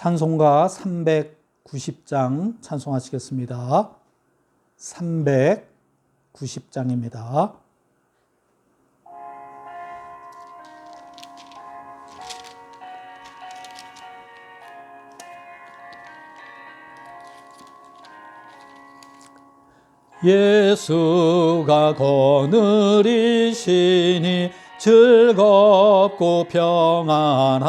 찬송가 390장 찬송하시겠습니다. 390장입니다. 예수가 거느리시니 즐겁고 평안하구나.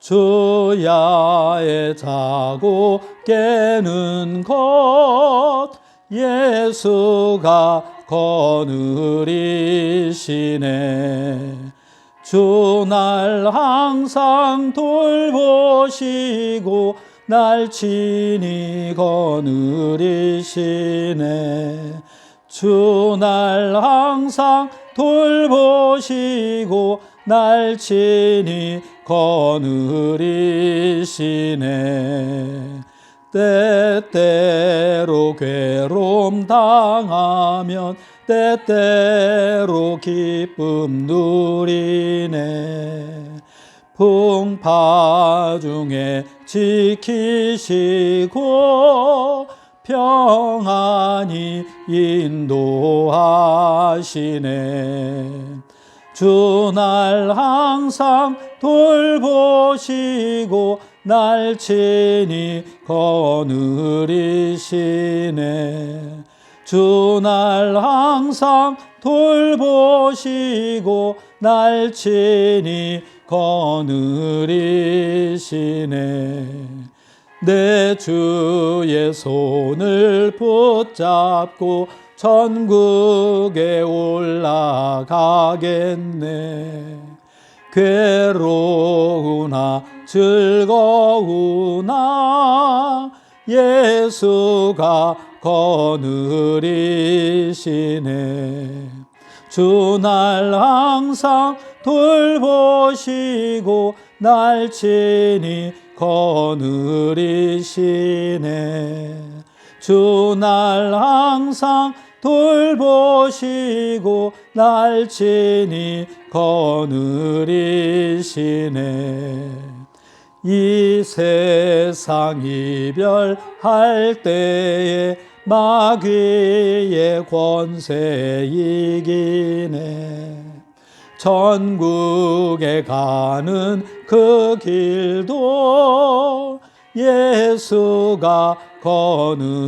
주야에 자고 깨는 것 예수가 거느리시네. 주 날 항상 돌보시고 날 친히 거느리시네. 주 날 항상 돌보시고 날 친히 거느리시네. 때때로 괴로움 당하면 때때로 기쁨 누리네. 풍파 중에 지키시고 평안히 인도하시네. 주 날 항상 돌보시고 날 친히 거느리시네. 주 날 항상 돌보시고 날 친히 거느리시네. 내 주의 손을 붙잡고 천국에 올라가겠네. 괴로우나 즐거우나 예수가 거느리시네. 주 날 항상 돌보시고 날 친히 거느리시네. 주 날 항상 돌보시고 날 친히 거느리시네. 이 세상 이별할 때에 마귀의 권세 이기네. 천국에 가는 그 길도 예수가 거느리시네.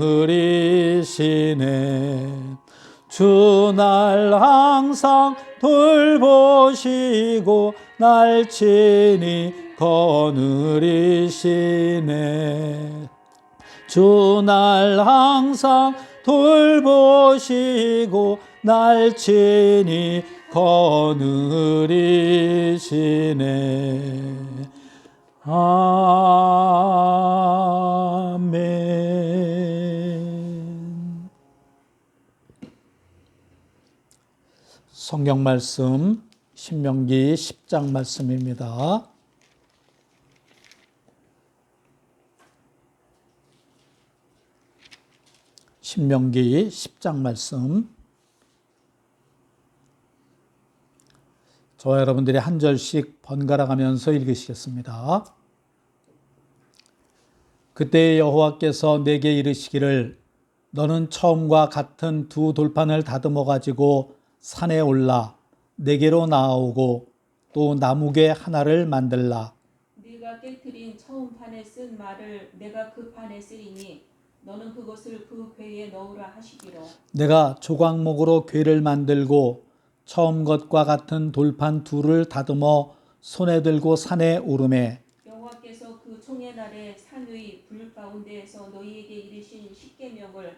주 날 항상 돌보시고 날 친히 거느리시네. 주 날 항상 돌보시고 날 친히 거느리시네. 아멘. 성경 말씀 신명기 10장 말씀입니다. 신명기 10장 말씀. 저와 여러분들이 한 절씩 번갈아 가면서 읽으시겠습니다. 그때 여호와께서 내게 이르시기를 너는 처음과 같은 두 돌판을 다듬어 가지고 산에 올라 내게로 나아오고 또 나무개 하나를 만들라. 네가 깨트린 처음 판에 쓴 말을 내가 그 판에 쓰리니 너는 그것을 그 궤에 넣으라 하시기로. 내가 조각목으로 궤를 만들고 처음 것과 같은 돌판 둘을 다듬어 손에 들고 산에 오르매 여호와께서 그 총회 날에 산 위 불 가운데에서 너희에게 이르신 십계명을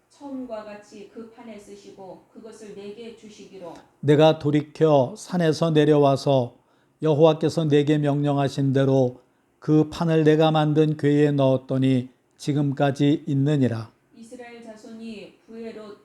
처음과 같이 그 판에 쓰시고 그것을 내게 주시기로. 내가 돌이켜 산에서 내려와서 여호와께서 내게 명령하신 대로 그 판을 내가 만든 궤에 넣었더니 지금까지 있느니라. 이스라엘 자손이 부에롯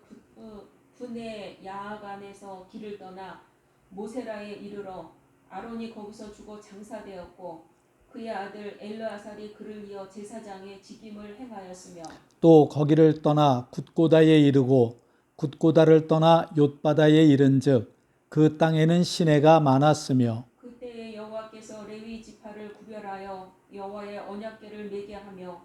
분의 야간에서 길을 떠나 모세라에 이르러 아론이 거기서 죽어 장사되었고 그의 아들 엘르아살이 그를 이어 제사장의 직임을 행하였으며 또 거기를 떠나 굿고다에 이르고 굿고다를 떠나 욤바다에 이른즉 그 땅에는 시내가 많았으며 그때에 여호와께서 레위 지파를 구별하여 여호와의 언약궤를 매게 하며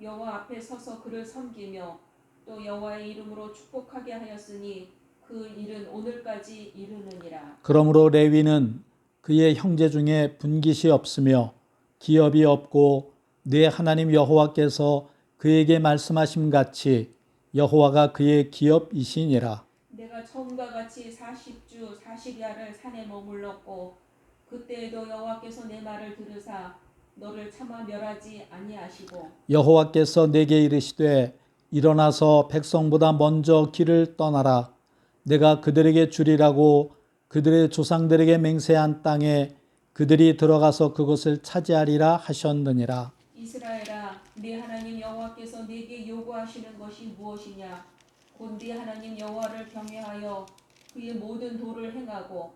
여호와 앞에 서서 그를 섬기며 또 여호와의 이름으로 축복하게 하였으니 그 일은 오늘까지 이르느니라. 그러므로 레위는 그의 형제 중에 분깃이 없으며 기업이 없고 네 하나님 여호와께서 그에게 말씀하심 같이 여호와가 그의 기업이시니라. 내가 처음과 같이 40주 40야를 산에 머물렀고 그때에도 여호와께서 내 말을 들으사 너를 차마 멸하지 아니하시고 여호와께서 내게 이르시되 일어나서 백성보다 먼저 길을 떠나라. 내가 그들에게 주리라고 그들의 조상들에게 맹세한 땅에 그들이 들어가서 그것을 차지하리라 하셨느니라. 이스라엘아 네 하나님 여호와께서 네게 요구하시는 것이 무엇이냐 곧 네 하나님 여호와를 경외하여 그의 모든 도를 행하고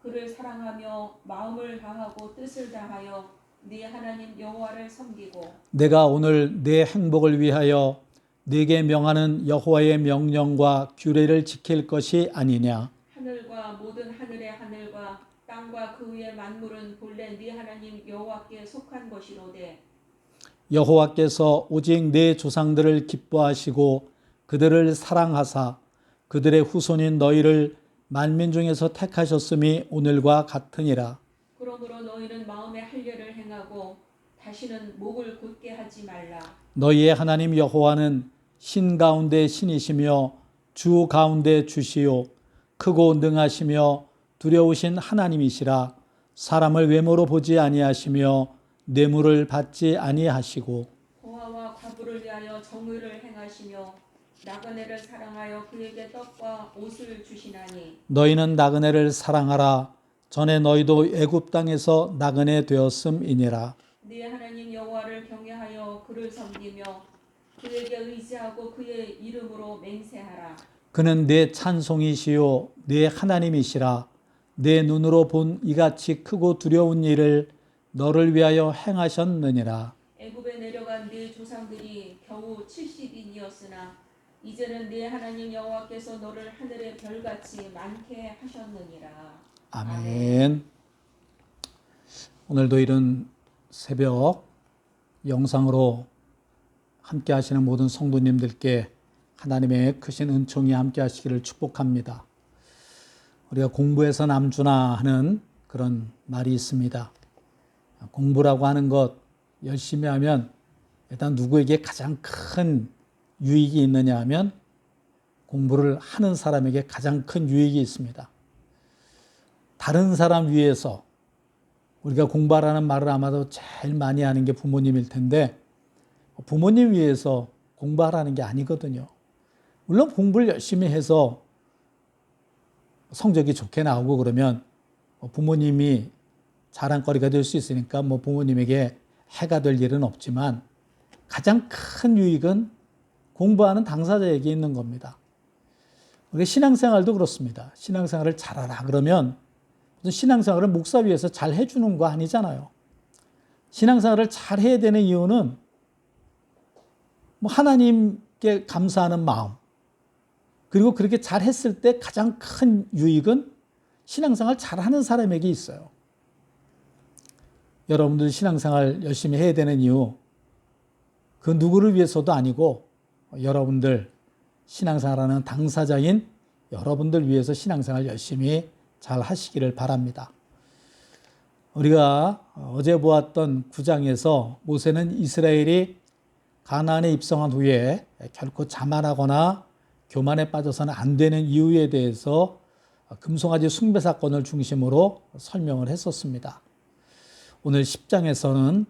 그를 사랑하며 마음을 다하고 뜻을 다하여 네 하나님 여호와를 섬기고 내가 오늘 내 행복을 위하여 네게 명하는 여호와의 명령과 규례를 지킬 것이 아니냐. 하늘과 모든 하늘의 하늘과 땅과 그 위의 만물은 본래 네 하나님 여호와께 속한 것이로되 여호와께서 오직 내 조상들을 기뻐하시고 그들을 사랑하사 그들의 후손인 너희를 만민 중에서 택하셨음이 오늘과 같으니라. 그러므로 너희는 마음의 할례를 행하고 다시는 목을 굳게 하지 말라. 너희의 하나님 여호와는 신 가운데 신이시며 주 가운데 주시요 크고 능하시며 두려우신 하나님이시라. 사람을 외모로 보지 아니하시며 뇌물을 받지 아니하시고 고아와 과부를 위하여 정의를 행하시며 나그네를 사랑하여 그에게 떡과 옷을 주시나니 너희는 나그네를 사랑하라. 전에 너희도 애굽 땅에서 나그네 되었음이니라. 네 하나님 여호와를 경외하여 그를 섬기며 그에게 의지하고 그의 이름으로 맹세하라. 그는 내 찬송이시요 내 하나님이시라. 내 눈으로 본 이같이 크고 두려운 일을 너를 위하여 행하셨느니라. 애굽에 내려간 네 조상들이 겨우 70인이었으나 이제는 네 하나님 여호와께서 너를 하늘의 별같이 많게 하셨느니라. 아멘. 오늘도 이른 새벽 영상으로 함께 하시는 모든 성도님들께 하나님의 크신 은총이 함께 하시기를 축복합니다. 우리가 공부해서 남주나 하는 그런 말이 있습니다. 공부라고 하는 것 열심히 하면 일단 누구에게 가장 큰 유익이 있느냐 하면 공부를 하는 사람에게 가장 큰 유익이 있습니다. 다른 사람 위해서 우리가 공부하라는 말을 아마도 제일 많이 하는 게 부모님일 텐데 부모님 위해서 공부하라는 게 아니거든요. 물론 공부를 열심히 해서 성적이 좋게 나오고 그러면 부모님이 자랑거리가 될 수 있으니까 부모님에게 해가 될 일은 없지만 가장 큰 유익은 공부하는 당사자에게 있는 겁니다. 우리 신앙생활도 그렇습니다. 신앙생활을 잘하라 그러면 신앙생활을 목사 위해서 잘 해주는 거 아니잖아요. 신앙생활을 잘 해야 되는 이유는 하나님께 감사하는 마음 그리고 그렇게 잘 했을 때 가장 큰 유익은 신앙생활 잘하는 사람에게 있어요. 여러분들 신앙생활 열심히 해야 되는 이유 그 누구를 위해서도 아니고 여러분들 신앙생활하는 당사자인 여러분들 위해서 신앙생활 열심히 잘 하시기를 바랍니다. 우리가 어제 보았던 9장에서 모세는 이스라엘이 가나안에 입성한 후에 결코 자만하거나 교만에 빠져서는 안 되는 이유에 대해서 금송아지 숭배 사건을 중심으로 설명을 했었습니다. 오늘 10장에서는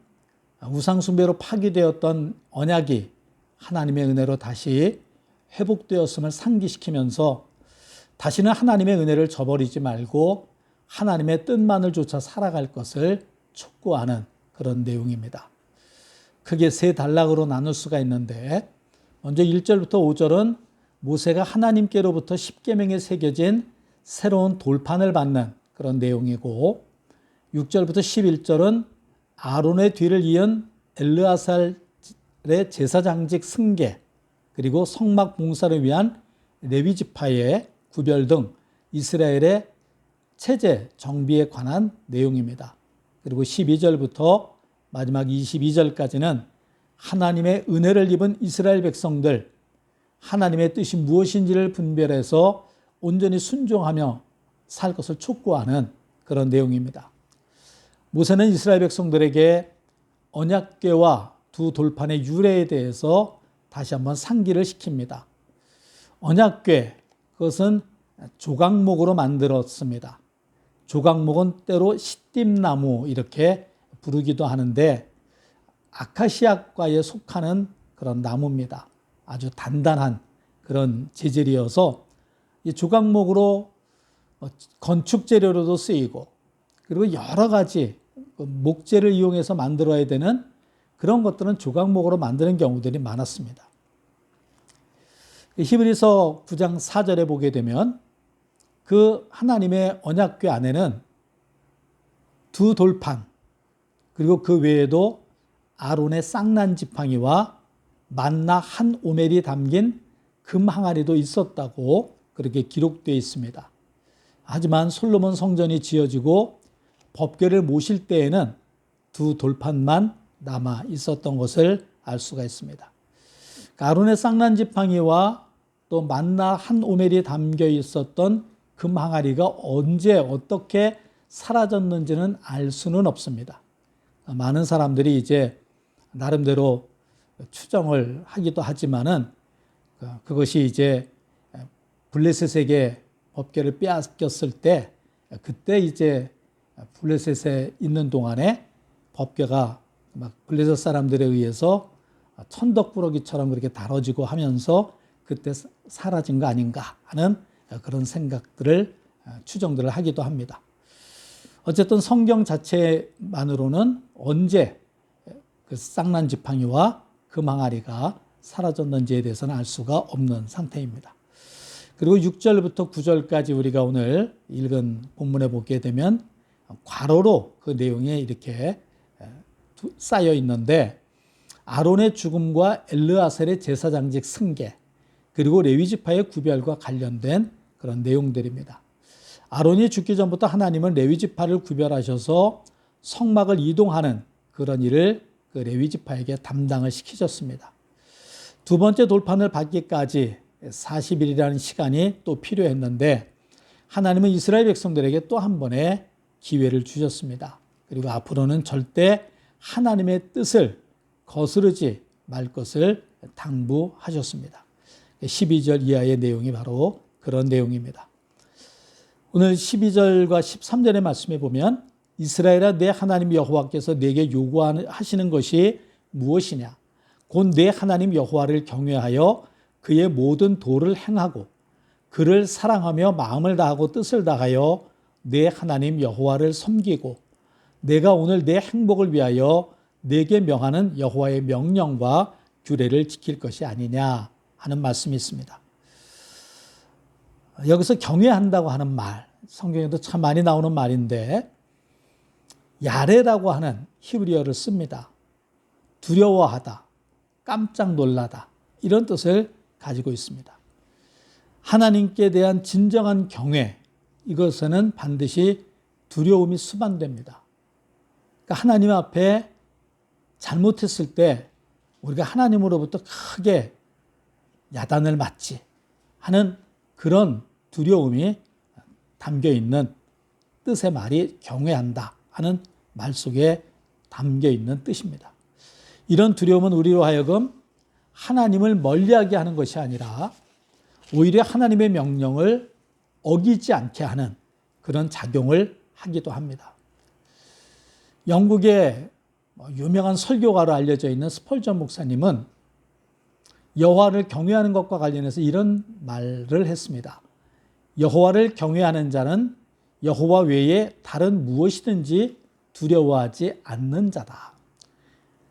우상 숭배로 파기되었던 언약이 하나님의 은혜로 다시 회복되었음을 상기시키면서 다시는 하나님의 은혜를 저버리지 말고 하나님의 뜻만을 쫓아 살아갈 것을 촉구하는 그런 내용입니다. 크게 세 단락으로 나눌 수가 있는데 먼저 1절부터 5절은 모세가 하나님께로부터 십계명에 새겨진 새로운 돌판을 받는 그런 내용이고 6절부터 11절은 아론의 뒤를 이은 엘르아살의 제사장직 승계 그리고 성막 봉사를 위한 레위 지파의 구별 등 이스라엘의 체제 정비에 관한 내용입니다. 그리고 12절부터 마지막 22절까지는 하나님의 은혜를 입은 이스라엘 백성들, 하나님의 뜻이 무엇인지를 분별해서 온전히 순종하며 살 것을 촉구하는 그런 내용입니다. 모세는 이스라엘 백성들에게 언약궤와 두 돌판의 유래에 대해서 다시 한번 상기를 시킵니다. 언약궤, 그것은 조각목으로 만들었습니다. 조각목은 때로 시띠나무 이렇게 부르기도 하는데 아카시아과에 속하는 그런 나무입니다. 아주 단단한 그런 재질이어서 이 조각목으로 건축 재료로도 쓰이고 그리고 여러 가지 목재를 이용해서 만들어야 되는 그런 것들은 조각목으로 만드는 경우들이 많았습니다. 히브리서 9장 4절에 보게 되면 그 하나님의 언약궤 안에는 두 돌판 그리고 그 외에도 아론의 쌍난 지팡이와 만나 한 오멜이 담긴 금 항아리도 있었다고 그렇게 기록되어 있습니다. 하지만 솔로몬 성전이 지어지고 법궤를 모실 때에는 두 돌판만 남아 있었던 것을 알 수가 있습니다. 아론의 쌍난 지팡이와 또 만나 한 오멜이 담겨 있었던 금 항아리가 언제 어떻게 사라졌는지는 알 수는 없습니다. 많은 사람들이 이제 나름대로 추정을 하기도 하지만은 그것이 이제 블레셋에게 법궤를 빼앗겼을 때 그때 이제 블레셋에 있는 동안에 법궤가 막 블레셋 사람들에 의해서 천덕꾸러기처럼 그렇게 다뤄지고 하면서 그때 사라진 거 아닌가 하는 그런 생각들을 추정들을 하기도 합니다. 어쨌든 성경 자체만으로는 언제 그 쌍난 지팡이와 금 항아리가 사라졌는지에 대해서는 알 수가 없는 상태입니다. 그리고 6절부터 9절까지 우리가 오늘 읽은 본문에 보게 되면 괄호로 그 내용이 이렇게 쌓여 있는데 아론의 죽음과 엘르아셀의 제사장직 승계 그리고 레위지파의 구별과 관련된 그런 내용들입니다. 아론이 죽기 전부터 하나님은 레위지파를 구별하셔서 성막을 이동하는 그런 일을 그 레위지파에게 담당을 시키셨습니다. 두 번째 돌판을 받기까지 40일이라는 시간이 또 필요했는데 하나님은 이스라엘 백성들에게 또 한 번의 기회를 주셨습니다. 그리고 앞으로는 절대 하나님의 뜻을 거스르지 말 것을 당부하셨습니다. 12절 이하의 내용이 바로 그런 내용입니다. 오늘 12절과 13절의 말씀에 보면 이스라엘아 내 하나님 여호와께서 내게 요구하시는 것이 무엇이냐 곧 내 하나님 여호와를 경외하여 그의 모든 도를 행하고 그를 사랑하며 마음을 다하고 뜻을 다하여 내 하나님 여호와를 섬기고 내가 오늘 내 행복을 위하여 내게 명하는 여호와의 명령과 규례를 지킬 것이 아니냐 하는 말씀이 있습니다. 여기서 경외한다고 하는 말, 성경에도 참 많이 나오는 말인데 야레라고 하는 히브리어를 씁니다. 두려워하다, 깜짝 놀라다 이런 뜻을 가지고 있습니다. 하나님께 대한 진정한 경외, 이것에는 반드시 두려움이 수반됩니다. 그러니까 하나님 앞에 잘못했을 때 우리가 하나님으로부터 크게 야단을 맞지 하는 그런 두려움이 담겨 있는 뜻의 말이 경외한다 하는 말 속에 담겨 있는 뜻입니다. 이런 두려움은 우리로 하여금 하나님을 멀리하게 하는 것이 아니라 오히려 하나님의 명령을 어기지 않게 하는 그런 작용을 하기도 합니다. 영국의 유명한 설교가로 알려져 있는 스펄전 목사님은 여호와를 경외하는 것과 관련해서 이런 말을 했습니다. 여호와를 경외하는 자는 여호와 외에 다른 무엇이든지 두려워하지 않는 자다.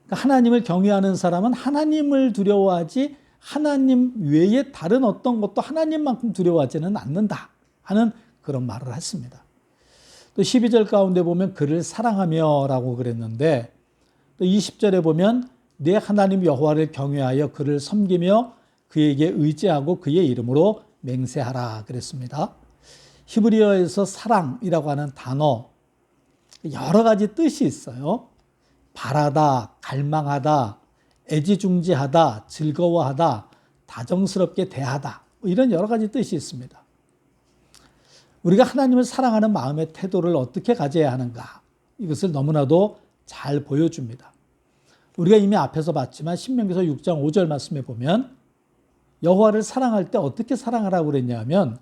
그러니까 하나님을 경외하는 사람은 하나님을 두려워하지 하나님 외에 다른 어떤 것도 하나님만큼 두려워하지는 않는다 하는 그런 말을 했습니다. 또 12절 가운데 보면 그를 사랑하며 라고 그랬는데 또 20절에 보면 내 하나님 여호와를 경외하여 그를 섬기며 그에게 의지하고 그의 이름으로 맹세하라 그랬습니다. 히브리어에서 사랑이라고 하는 단어 여러 가지 뜻이 있어요. 바라다, 갈망하다, 애지중지하다, 즐거워하다, 다정스럽게 대하다, 이런 여러 가지 뜻이 있습니다. 우리가 하나님을 사랑하는 마음의 태도를 어떻게 가져야 하는가, 이것을 너무나도 잘 보여줍니다. 우리가 이미 앞에서 봤지만 신명기서 6장 5절 말씀에 보면 여호와를 사랑할 때 어떻게 사랑하라고 그랬냐면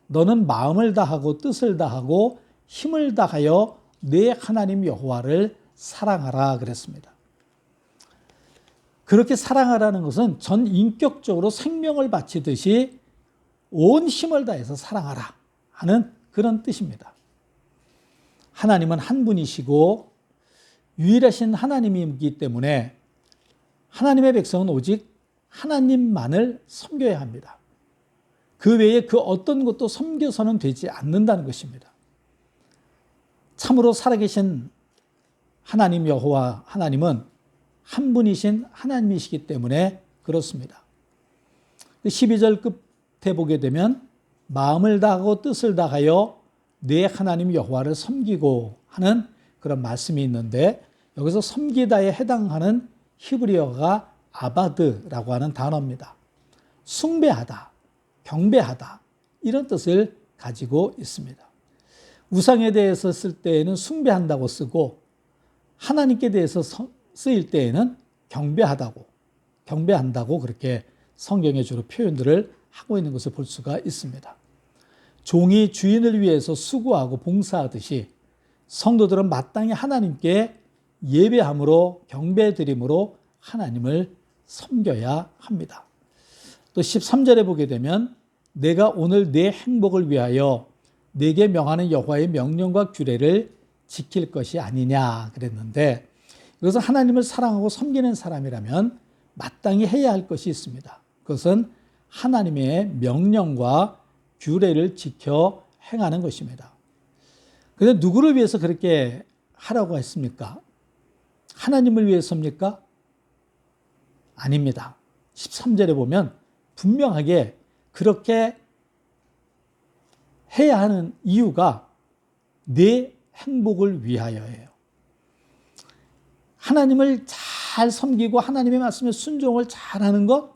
너는 마음을 다하고 뜻을 다하고 힘을 다하여 내 하나님 여호와를 사랑하라 그랬습니다. 그렇게 사랑하라는 것은 전 인격적으로 생명을 바치듯이 온 힘을 다해서 사랑하라 하는 그런 뜻입니다. 하나님은 한 분이시고 유일하신 하나님이기 때문에 하나님의 백성은 오직 하나님만을 섬겨야 합니다. 그 외에 그 어떤 것도 섬겨서는 되지 않는다는 것입니다. 참으로 살아계신 하나님 여호와 하나님은 한 분이신 하나님이시기 때문에 그렇습니다. 12절 끝에 보게 되면 마음을 다하고 뜻을 다하여 내 하나님 여호와를 섬기고 하는 그런 말씀이 있는데 여기서 섬기다에 해당하는 히브리어가 아바드라고 하는 단어입니다. 숭배하다, 경배하다 이런 뜻을 가지고 있습니다. 우상에 대해서 쓸 때에는 숭배한다고 쓰고 하나님께 대해서 쓰일 때에는 경배한다고 그렇게 성경에 주로 표현들을 하고 있는 것을 볼 수가 있습니다. 종이 주인을 위해서 수고하고 봉사하듯이 성도들은 마땅히 하나님께 예배함으로 경배드림으로 하나님을 섬겨야 합니다. 또 13절에 보게 되면 내가 오늘 내 행복을 위하여 내게 명하는 여호와의 명령과 규례를 지킬 것이 아니냐 그랬는데 이것은 하나님을 사랑하고 섬기는 사람이라면 마땅히 해야 할 것이 있습니다. 그것은 하나님의 명령과 규례를 지켜 행하는 것입니다. 그런데 누구를 위해서 그렇게 하라고 했습니까? 하나님을 위해서입니까? 아닙니다. 13절에 보면 분명하게 그렇게 해야 하는 이유가 내 행복을 위하여예요. 하나님을 잘 섬기고 하나님의 말씀에 순종을 잘하는 것,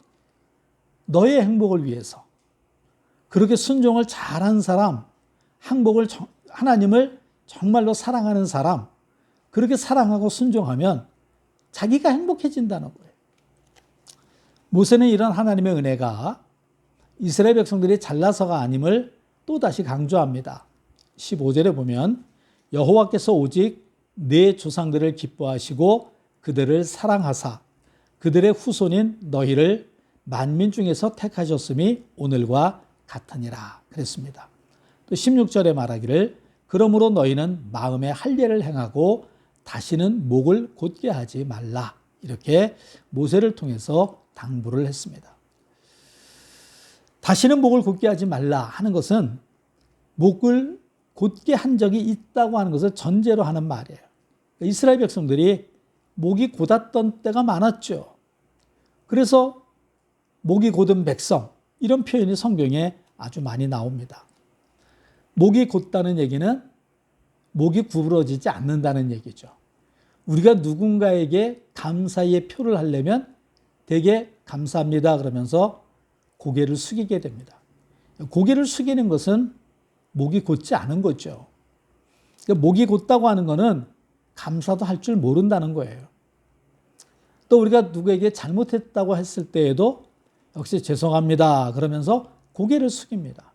너의 행복을 위해서. 그렇게 순종을 잘한 사람, 하나님을 정말로 사랑하는 사람, 그렇게 사랑하고 순종하면 자기가 행복해진다는 거예요. 모세는 이런 하나님의 은혜가 이스라엘 백성들이 잘나서가 아님을 또다시 강조합니다. 15절에 보면 여호와께서 오직 내 조상들을 기뻐하시고 그들을 사랑하사 그들의 후손인 너희를 만민 중에서 택하셨음이 오늘과 같으니라 그랬습니다. 또 16절에 말하기를 그러므로 너희는 마음에 할례를 행하고 다시는 목을 곧게 하지 말라 이렇게 모세를 통해서 당부를 했습니다. 다시는 목을 곧게 하지 말라 하는 것은 목을 곧게 한 적이 있다고 하는 것을 전제로 하는 말이에요. 이스라엘 백성들이 목이 곧았던 때가 많았죠. 그래서 목이 곧은 백성 이런 표현이 성경에 아주 많이 나옵니다. 목이 곧다는 얘기는 목이 구부러지지 않는다는 얘기죠. 우리가 누군가에게 감사의 표를 하려면 되게 감사합니다 그러면서 고개를 숙이게 됩니다. 고개를 숙이는 것은 목이 곧지 않은 거죠. 목이 곧다고 하는 것은 감사도 할 줄 모른다는 거예요. 또 우리가 누구에게 잘못했다고 했을 때에도 역시 죄송합니다 그러면서 고개를 숙입니다.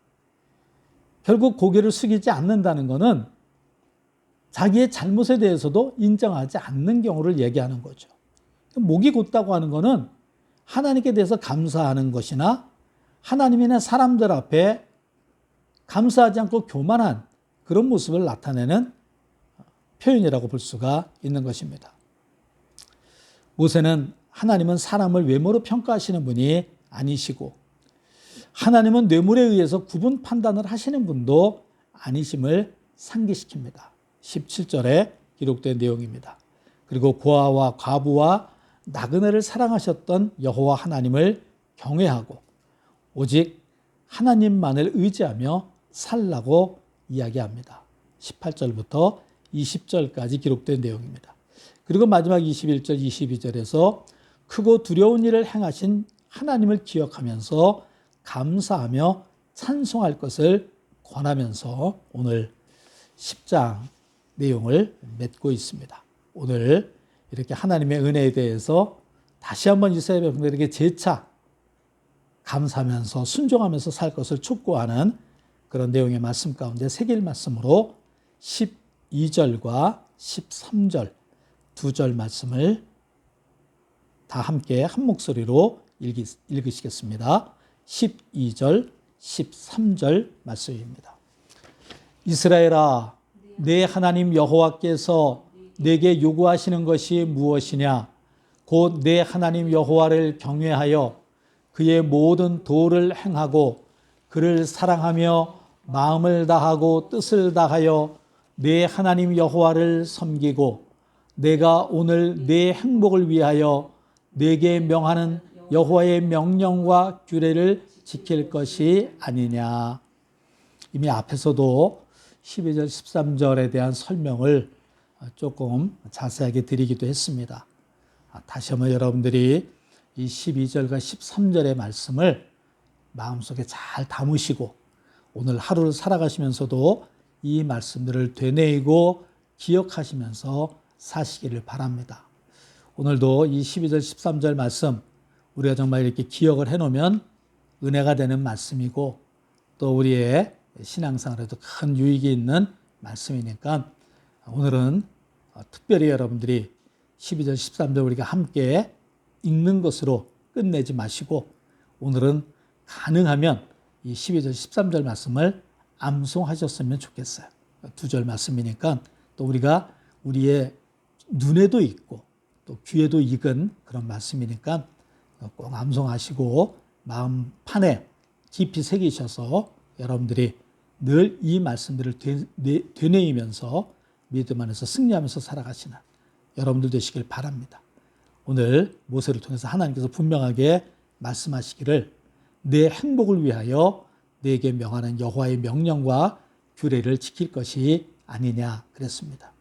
결국 고개를 숙이지 않는다는 것은 자기의 잘못에 대해서도 인정하지 않는 경우를 얘기하는 거죠. 목이 곧다고 하는 것은 하나님께 대해서 감사하는 것이나 하나님이나 사람들 앞에 감사하지 않고 교만한 그런 모습을 나타내는 표현이라고 볼 수가 있는 것입니다. 모세는 하나님은 사람을 외모로 평가하시는 분이 아니시고 하나님은 뇌물에 의해서 구분 판단을 하시는 분도 아니심을 상기시킵니다. 17절에 기록된 내용입니다. 그리고 고아와 과부와 나그네를 사랑하셨던 여호와 하나님을 경외하고 오직 하나님만을 의지하며 살라고 이야기합니다. 18절부터 20절까지 기록된 내용입니다. 그리고 마지막 21절, 22절에서 크고 두려운 일을 행하신 하나님을 기억하면서 감사하며 찬송할 것을 권하면서 오늘 10장 내용을 맺고 있습니다. 오늘 이렇게 하나님의 은혜에 대해서 다시 한번 이스라엘 백성들에게 재차 감사하면서 순종하면서 살 것을 촉구하는 그런 내용의 말씀 가운데 새길 말씀으로 12절과 13절 두 절 말씀을 다 함께 한 목소리로 읽으시겠습니다. 12절, 13절 말씀입니다. 이스라엘아, 내 하나님 여호와께서 내게 요구하시는 것이 무엇이냐? 곧 내 하나님 여호와를 경외하여 그의 모든 도를 행하고 그를 사랑하며 마음을 다하고 뜻을 다하여 내 하나님 여호와를 섬기고 내가 오늘 내 행복을 위하여 내게 명하는 여호와의 명령과 규례를 지킬 것이 아니냐. 이미 앞에서도 12절, 13절에 대한 설명을 조금 자세하게 드리기도 했습니다. 다시 한번 여러분들이 이 12절과 13절의 말씀을 마음속에 잘 담으시고 오늘 하루를 살아가시면서도 이 말씀들을 되뇌이고 기억하시면서 사시기를 바랍니다. 오늘도 이 12절, 13절 말씀 우리가 정말 이렇게 기억을 해놓으면 은혜가 되는 말씀이고 또 우리의 신앙생활에도 큰 유익이 있는 말씀이니까 오늘은 특별히 여러분들이 12절, 13절 우리가 함께 읽는 것으로 끝내지 마시고 오늘은 가능하면 이 12절, 13절 말씀을 암송하셨으면 좋겠어요. 두 절 말씀이니까 또 우리가 우리의 눈에도 익고 또 귀에도 익은 그런 말씀이니까 꼭 암송하시고 마음판에 깊이 새기셔서 여러분들이 늘 이 말씀들을 되뇌이면서 믿음 안에서 승리하면서 살아가시는 여러분들 되시길 바랍니다. 오늘 모세를 통해서 하나님께서 분명하게 말씀하시기를 내 행복을 위하여 내게 명하는 여호와의 명령과 규례를 지킬 것이 아니냐 그랬습니다.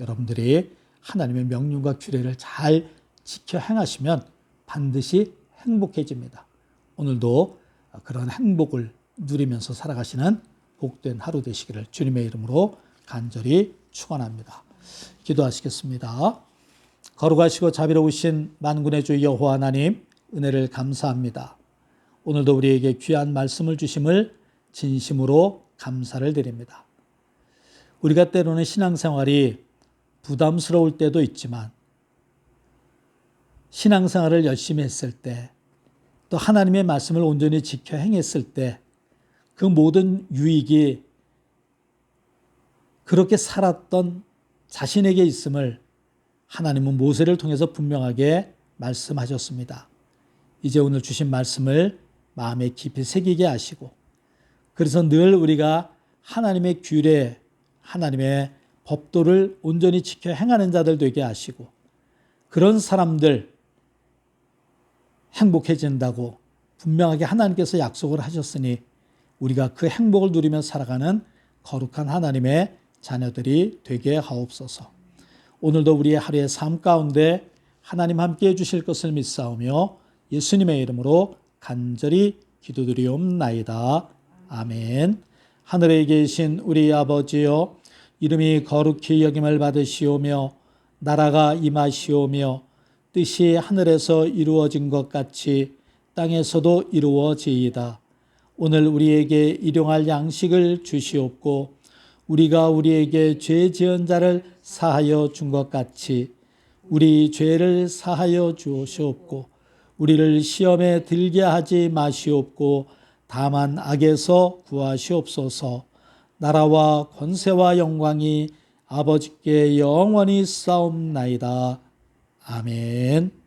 여러분들이 하나님의 명령과 규례를 잘 지켜 행하시면 반드시 행복해집니다. 오늘도 그런 행복을 누리면서 살아가시는 복된 하루 되시기를 주님의 이름으로 간절히 축원합니다. 기도하시겠습니다. 거룩하시고 자비로우신 만군의 주 여호와 하나님 은혜를 감사합니다. 오늘도 우리에게 귀한 말씀을 주심을 진심으로 감사를 드립니다. 우리가 때로는 신앙생활이 부담스러울 때도 있지만 신앙생활을 열심히 했을 때 또 하나님의 말씀을 온전히 지켜 행했을 때 그 모든 유익이 그렇게 살았던 자신에게 있음을 하나님은 모세를 통해서 분명하게 말씀하셨습니다. 이제 오늘 주신 말씀을 마음에 깊이 새기게 하시고 그래서 늘 우리가 하나님의 규례, 하나님의 법도를 온전히 지켜 행하는 자들 되게 하시고 그런 사람들 행복해진다고 분명하게 하나님께서 약속을 하셨으니 우리가 그 행복을 누리며 살아가는 거룩한 하나님의 자녀들이 되게 하옵소서. 오늘도 우리의 하루의 삶 가운데 하나님 함께 해주실 것을 믿사오며 예수님의 이름으로 간절히 기도드리옵나이다. 아멘. 하늘에 계신 우리 아버지여 이름이 거룩히 여김을 받으시오며 나라가 임하시오며 뜻이 하늘에서 이루어진 것 같이 땅에서도 이루어지이다. 오늘 우리에게 일용할 양식을 주시옵고 우리가 우리에게 죄 지은 자를 사하여 준 것 같이 우리 죄를 사하여 주시옵고 우리를 시험에 들게 하지 마시옵고 다만 악에서 구하시옵소서. 나라와 권세와 영광이 아버지께 영원히 싸움나이다. 아멘.